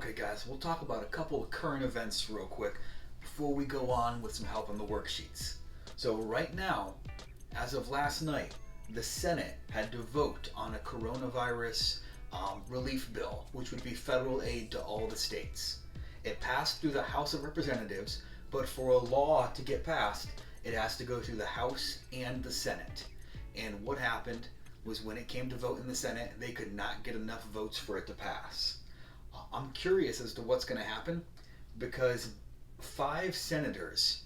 Okay, guys, we'll talk about a couple of current events real quick before we go on with some help on the worksheets. So, right now, as of last night, the Senate had to vote on a coronavirus relief bill, which would be federal aid to all the states. It passed through the House of Representatives, but for a law to get passed, it has to go through the House and the Senate. And what happened was when it came to vote in the Senate, they could not get enough votes for it to pass. I'm curious as to what's going to happen because 5 senators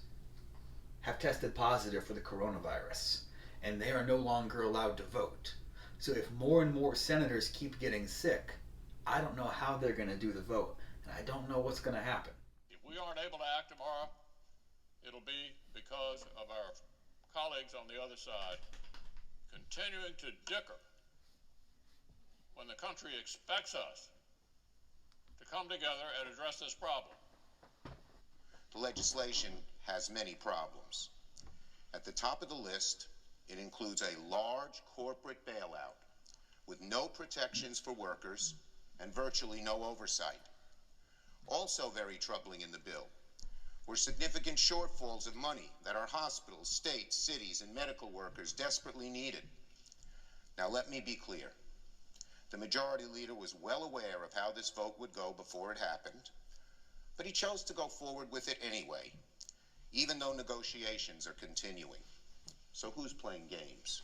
have tested positive for the coronavirus and they are no longer allowed to vote. So if more and more senators keep getting sick, I don't know how they're going to do the vote and I don't know what's going to happen. If we aren't able to act tomorrow, it'll be because of our colleagues on the other side continuing to dicker when the country expects us to come together and address this problem. The legislation has many problems. At the top of the list, it includes a large corporate bailout with no protections for workers and virtually no oversight. Also very troubling in the bill were significant shortfalls of money that our hospitals, states, cities, and medical workers desperately needed. Now let me be clear. The majority leader was well aware of how this vote would go before it happened, but he chose to go forward with it anyway, even though negotiations are continuing. So who's playing games?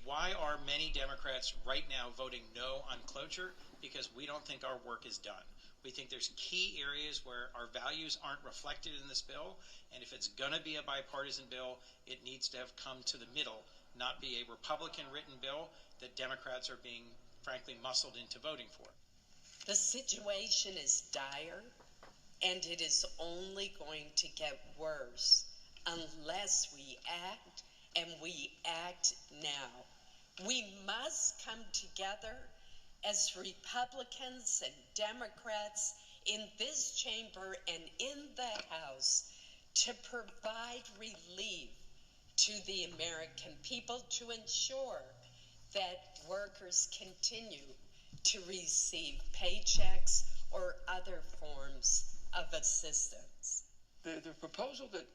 Why are many Democrats right now voting no on cloture? Because we don't think our work is done. We think there's key areas where our values aren't reflected in this bill, and if it's going to be a bipartisan bill, it needs to have come to the middle, not be a Republican-written bill that Democrats are being, frankly, muscled into voting for. The situation is dire, and it is only going to get worse unless we act, and we act now. We must come together as Republicans and Democrats in this chamber and in the House to provide relief to the American people to ensure that workers continue to receive paychecks or other forms of assistance. The proposal that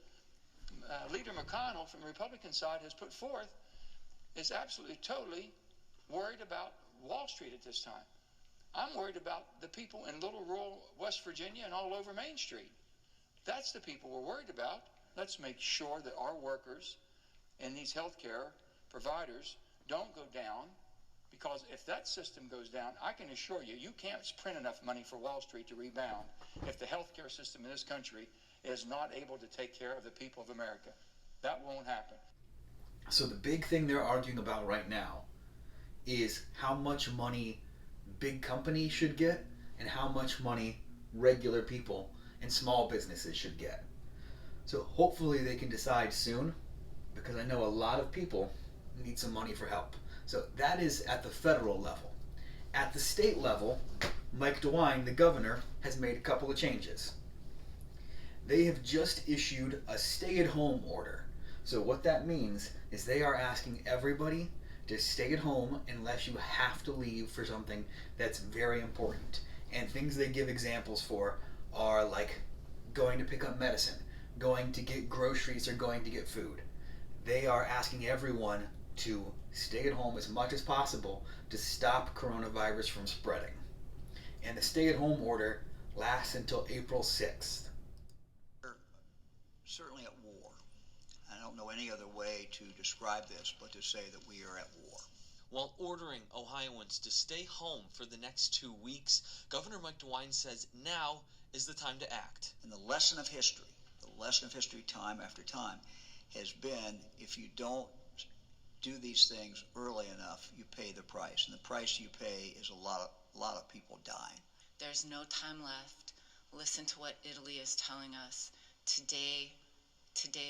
Leader McConnell from the Republican side has put forth is absolutely, totally worried about Wall Street at this time. I'm worried about the people in little rural West Virginia and all over Main Street. That's the people we're worried about. Let's make sure that our workers and these healthcare providers don't go down, because if that system goes down, I can assure you, you can't print enough money for Wall Street to rebound if the healthcare system in this country is not able to take care of the people of America. That won't happen. So the big thing they're arguing about right now is how much money big companies should get and how much money regular people and small businesses should get. So hopefully they can decide soon, because I know a lot of people need some money for help. So that is at the federal level. At the state level, Mike DeWine, the governor, has made a couple of changes. They have just issued a stay-at-home order. So what that means is they are asking everybody to stay at home unless you have to leave for something that's very important. And things they give examples for are like going to pick up medicine, going to get groceries, or going to get food. They are asking everyone to stay at home as much as possible to stop coronavirus from spreading. And the stay-at-home order lasts until April 6th. We're certainly at war. I don't know any other way to describe this but to say that we are at war. While ordering Ohioans to stay home for the next 2 weeks, Governor Mike DeWine says now is the time to act. And the lesson of history time after time has been, if you don't do these things early enough, you pay the price. And the price you pay is a lot of people dying. There's no time left. Listen to what Italy is telling us. Today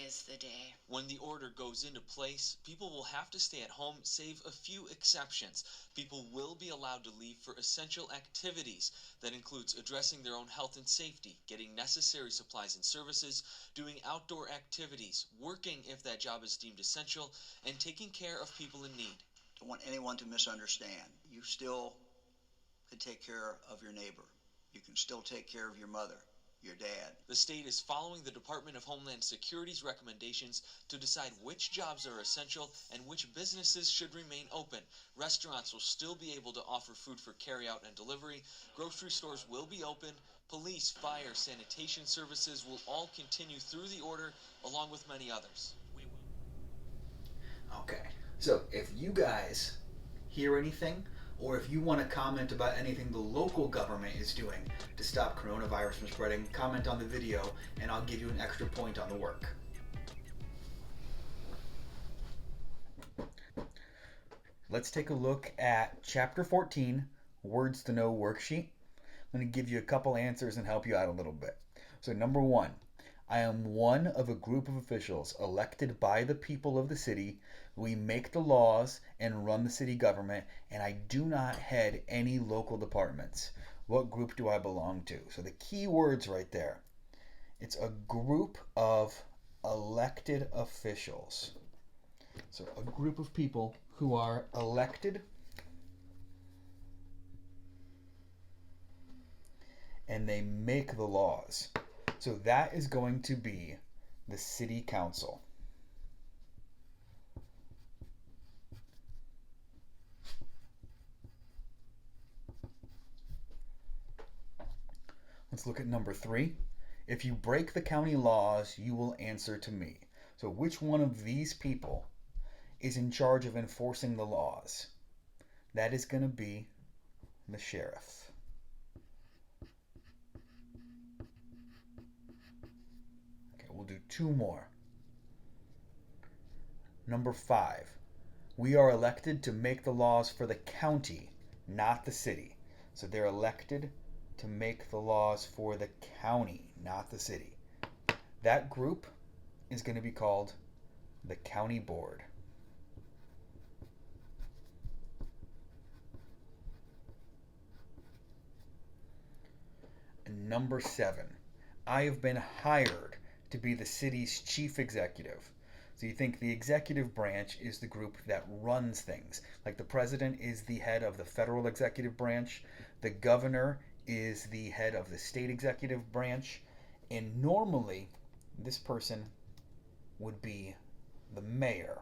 is the day. When the order goes into place, people will have to stay at home, save a few exceptions. People will be allowed to leave for essential activities. That includes addressing their own health and safety, getting necessary supplies and services, doing outdoor activities, working if that job is deemed essential, and taking care of people in need. Don't want anyone to misunderstand. You still can take care of your neighbor. You can still take care of your mother, your dad. The state is following the Department of Homeland Security's recommendations to decide which jobs are essential and which businesses should remain open. Restaurants will still be able to offer food for carryout and delivery. Grocery stores will be open. Police, fire, sanitation services will all continue through the order, along with many others. Okay, so if you guys hear anything, or if you want to comment about anything the local government is doing to stop coronavirus from spreading, comment on the video and I'll give you an extra point on the work. Let's take a look at Chapter 14, Words to Know worksheet. I'm going to give you a couple answers and help you out a little bit. So number 1, I am one of a group of officials elected by the people of the city. We make the laws and run the city government, and I do not head any local departments. What group do I belong to? So the key words right there. It's a group of elected officials. So a group of people who are elected and they make the laws. So that is going to be the city council. Let's look at number 3. If you break the county laws, you will answer to me. So which one of these people is in charge of enforcing the laws? That is going to be the sheriff. Okay, we'll do 2 more. Number 5. We are elected to make the laws for the county, not the city. So they're elected to make the laws for the county, not the city. That group is going to be called the county board. And number 7, I have been hired to be the city's chief executive. So you think the executive branch is the group that runs things. Like the president is the head of the federal executive branch, the governor is the head of the state executive branch, and normally this person would be the mayor.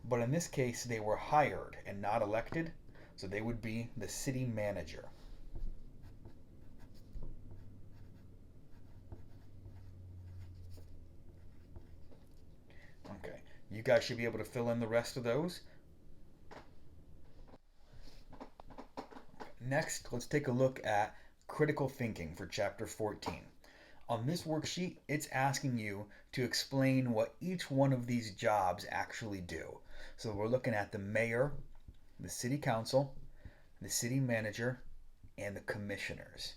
But in this case, they were hired and not elected, so they would be the city manager. Okay, you guys should be able to fill in the rest of those. Next, let's take a look at critical thinking for Chapter 14. On this worksheet, it's asking you to explain what each one of these jobs actually do. So we're looking at the mayor, the city council, the city manager, and the commissioners.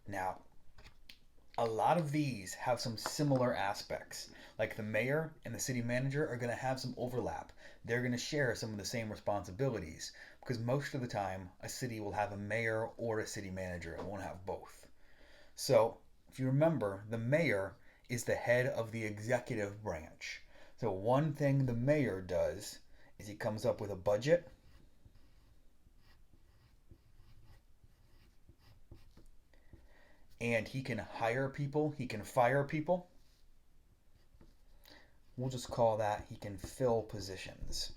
Now, a lot of these have some similar aspects. Like the mayor and the city manager are going to have some overlap. They're going to share some of the same responsibilities because most of the time a city will have a mayor or a city manager. It won't have both. So if you remember, the mayor is the head of the executive branch. So one thing the mayor does is he comes up with a budget, and he can hire people, he can fire people. We'll just call that he can fill positions.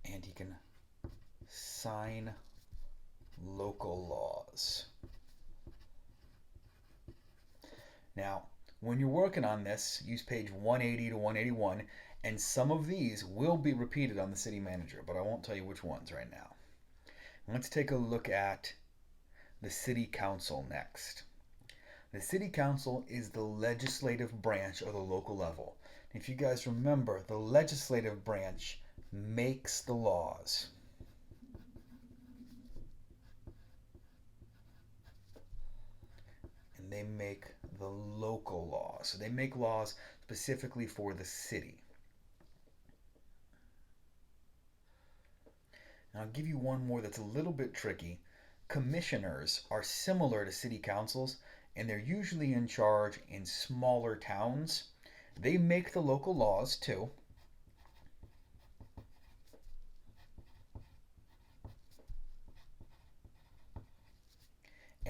And he can sign local laws. Now, when you're working on this, use page 180 to 181, and some of these will be repeated on the city manager, but I won't tell you which ones right now. Let's take a look at the city council next. The city council is the legislative branch of the local level. If you guys remember, the legislative branch makes the laws. And they make the local laws. So they make laws specifically for the city. Now I'll give you one more that's a little bit tricky. Commissioners are similar to city councils, and they're usually in charge in smaller towns. They make the local laws too.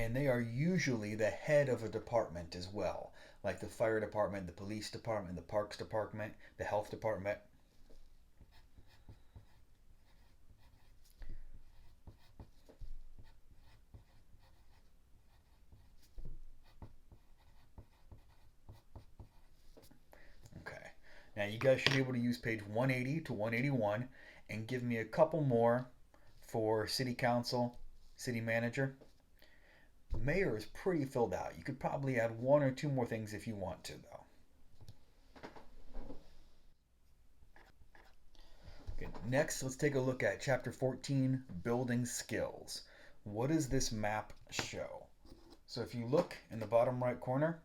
And they are usually the head of a department as well, like the fire department, the police department, the parks department, the health department. Okay. Now you guys should be able to use page 180 to 181 and give me a couple more for city council, city manager. Mayor is pretty filled out. You could probably add one or two more things if you want to, though. Okay, next, let's take a look at Chapter 14, Building Skills. What does this map show? So if you look in the bottom right corner,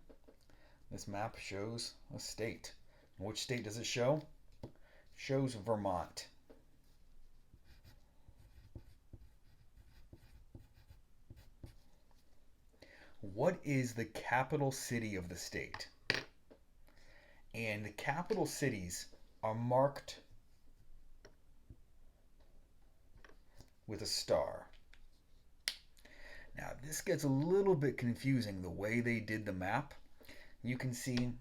this map shows a state. Which state does it show? It shows Vermont. What is the capital city of the state? And the capital cities are marked with a star. Now, this gets a little bit confusing the way they did the map. You can see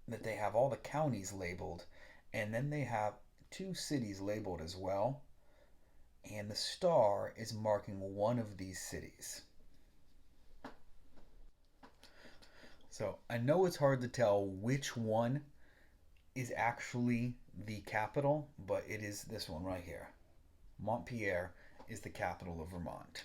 that they have all the counties labeled, and then they have two cities labeled as well, and the star is marking one of these cities. So I know it's hard to tell which one is actually the capital, but it is this one right here. Montpelier is the capital of Vermont.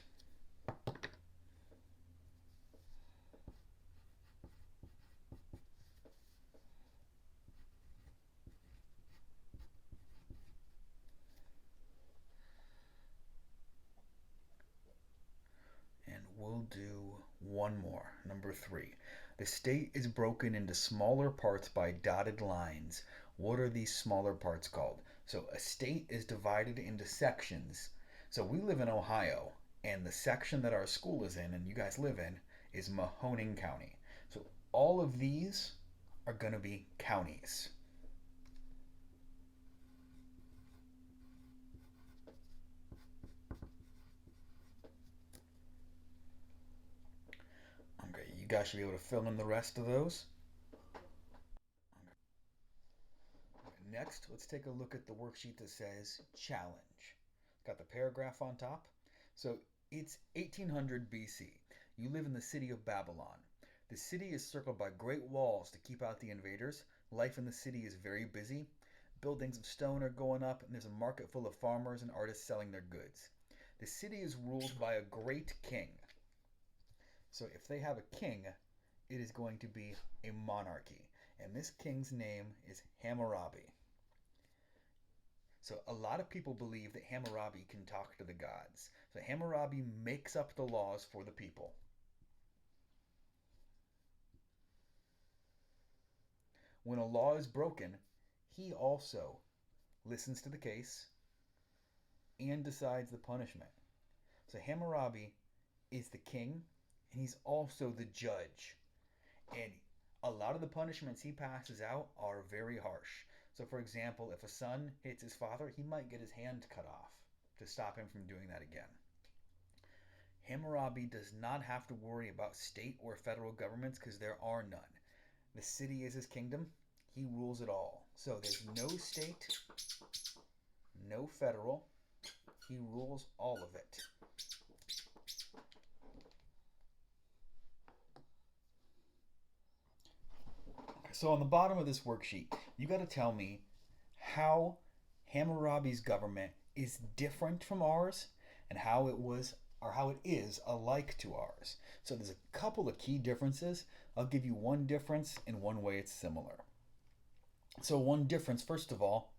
And we'll do one more, number 3. The state is broken into smaller parts by dotted lines. What are these smaller parts called? So a state is divided into sections. So we live in Ohio, and the section that our school is in, and you guys live in, is Mahoning County. So all of these are going to be counties. Okay, you guys should be able to fill in the rest of those. Next, let's take a look at the worksheet that says challenge. It's got the paragraph on top. So it's 1800 BC. You live in the city of Babylon. The city is circled by great walls to keep out the invaders. Life in the city is very busy. Buildings of stone are going up, and there's a market full of farmers and artists selling their goods. The city is ruled by a great king. So if they have a king, it is going to be a monarchy. And this king's name is Hammurabi. So a lot of people believe that Hammurabi can talk to the gods. So Hammurabi makes up the laws for the people. When a law is broken, he also listens to the case and decides the punishment. So Hammurabi is the king, and he's also the judge. And a lot of the punishments he passes out are very harsh. So for example, if a son hits his father, he might get his hand cut off to stop him from doing that again. Hammurabi does not have to worry about state or federal governments because there are none. The city is his kingdom. He rules it all. So there's no state, no federal. He rules all of it. So on the bottom of this worksheet, you got to tell me how Hammurabi's government is different from ours and how it was or how it is alike to ours. So there's a couple of key differences. I'll give you one difference and one way it's similar. So one difference, first of all,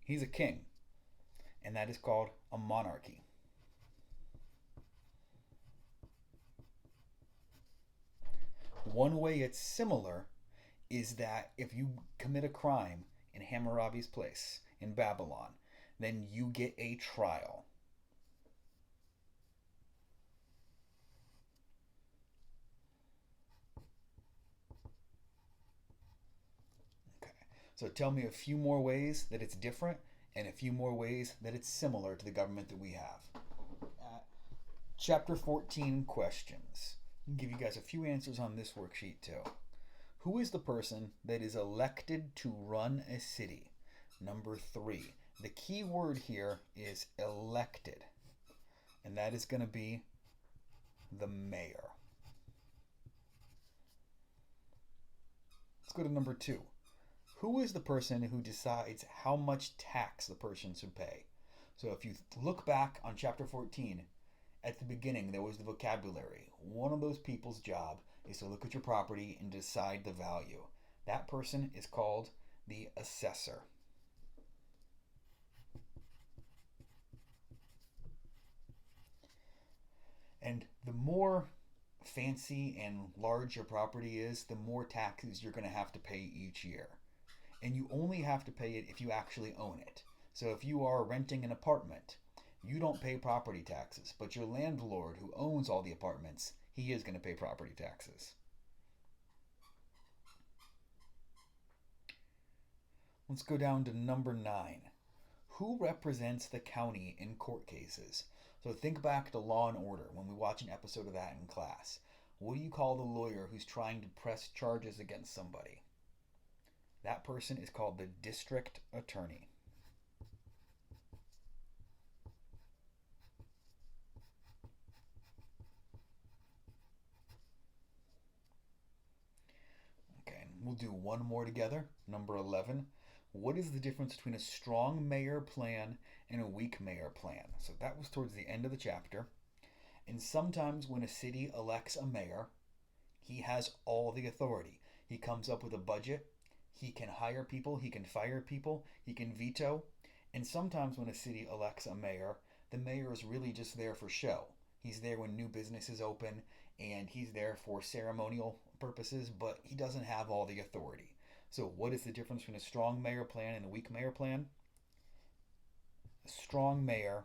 he's a king, and that is called a monarchy. One way it's similar is that if you commit a crime in Hammurabi's place in Babylon, then you get a trial. Okay, so tell me a few more ways that it's different and a few more ways that it's similar to the government that we have. Chapter 14 questions. I'll give you guys a few answers on this worksheet too. Who is the person that is elected to run a city? Number 3. The key word here is elected, and that is going to be the mayor. Let's go to number 2. Who is the person who decides how much tax the person should pay? So if you look back on chapter 14, at the beginning there was the vocabulary. One of those people's job is to look at your property and decide the value. That person is called the assessor. And the more fancy and large your property is, the more taxes you're going to have to pay each year. And you only have to pay it if you actually own it. So if you are renting an apartment, you don't pay property taxes, but your landlord who owns all the apartments, he is going to pay property taxes. Let's go down to number 9. Who represents the county in court cases? So think back to Law and Order when we watch an episode of that in class. What do you call the lawyer who's trying to press charges against somebody? That person is called the district attorney. Okay, we'll do one more together. Number 11. What is the difference between a strong mayor plan and a weak mayor plan? So that was towards the end of the chapter. And sometimes when a city elects a mayor, he has all the authority. He comes up with a budget. He can hire people. He can fire people. He can veto. And sometimes when a city elects a mayor, the mayor is really just there for show. He's there when new businesses open, and he's there for ceremonial purposes, but he doesn't have all the authority. So what is the difference between a strong mayor plan and a weak mayor plan? A strong mayor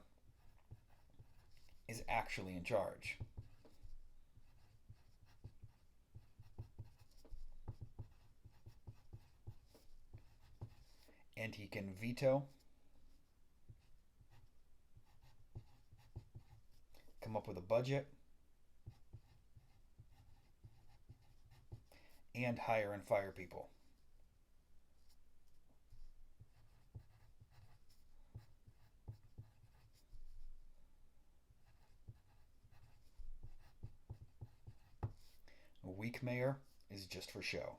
is actually in charge. And he can veto, come up with a budget, and hire and fire people. A weak mayor is just for show.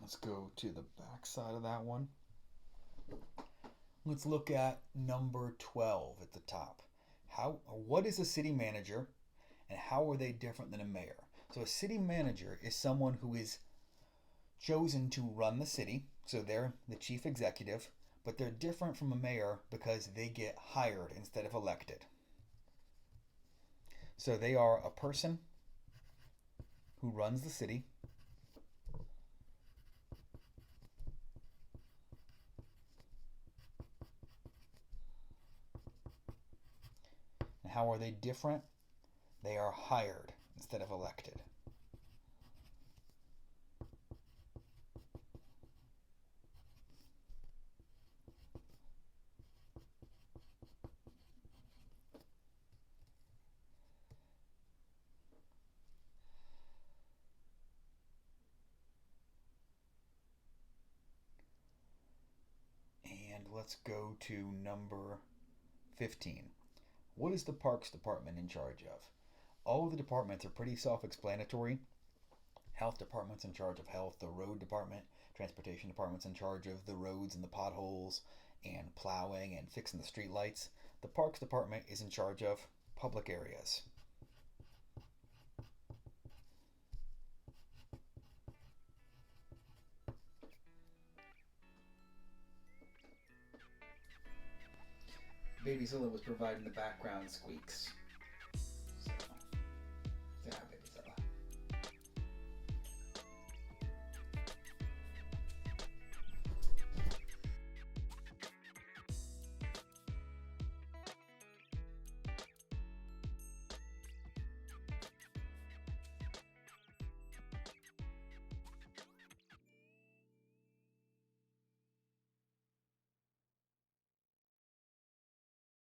Let's go to the back side of that one. Let's look at number 12 at the top. What is a city manager and how are they different than a mayor? So a city manager is someone who is chosen to run the city. So they're the chief executive, but they're different from a mayor because they get hired instead of elected. So they are a person who runs the city. And how are they different? They are hired instead of elected. And let's go to number 15. What is the Parks Department in charge of? All of the departments are pretty self-explanatory. Health Department's in charge of health. The Road Department, Transportation Department's in charge of the roads and the potholes and plowing and fixing the street lights. The Parks Department is in charge of public areas. Baby Zilla was providing the background squeaks.